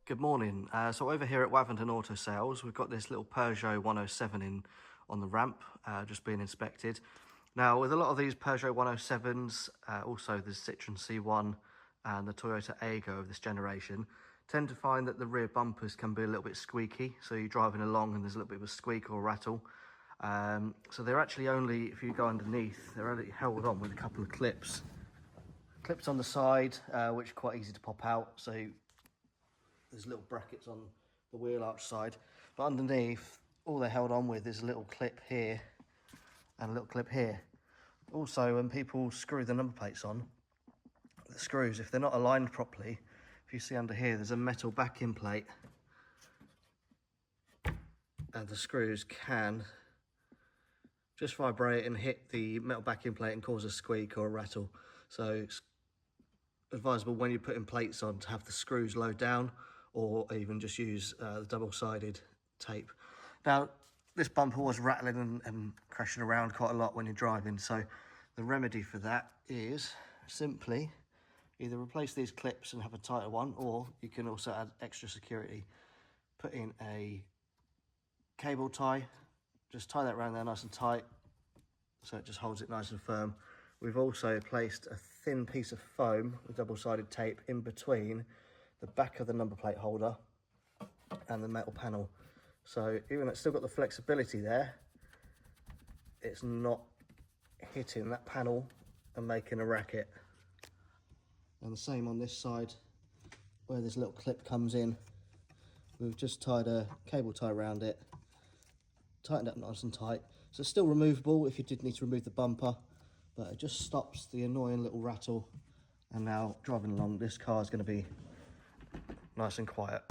Good morning. So over here at Wavendon Auto Sales, we've got this little Peugeot 107 in on the ramp, just being inspected. Now, with a lot of these Peugeot 107s, also the Citroen C1 and the Toyota Aygo of this generation, tend to find that the rear bumpers can be a little bit squeaky. So you're driving along and there's a little bit of a squeak or rattle. So they're actually only, if you go underneath, they're only held on with a couple of clips. Clips on the side, which are quite easy to pop out. So there's little brackets on the wheel arch side, but underneath, all they're held on with is a little clip here and a little clip here. Also, when people screw the number plates on, the screws, if they're not aligned properly, if you see under here, there's a metal backing plate, and the screws can just vibrate and hit the metal backing plate and cause a squeak or a rattle. So it's advisable when you're putting plates on to have the screws low down, or even just use the double-sided tape. Now, this bumper was rattling and crashing around quite a lot when you're driving, so the remedy for that is simply either replace these clips and have a tighter one, or you can also add extra security. Put in a cable tie, just tie that around there nice and tight, so it just holds it nice and firm. We've also placed a thin piece of foam with double-sided tape in between the back of the number plate holder and the metal panel. So even though it's still got the flexibility there, it's not hitting that panel and making a racket. And the same on this side, where this little clip comes in. We've just tied a cable tie around it, tightened up nice and tight. So it's still removable if you did need to remove the bumper, but it just stops the annoying little rattle. And now driving along, this car is going to be nice and quiet.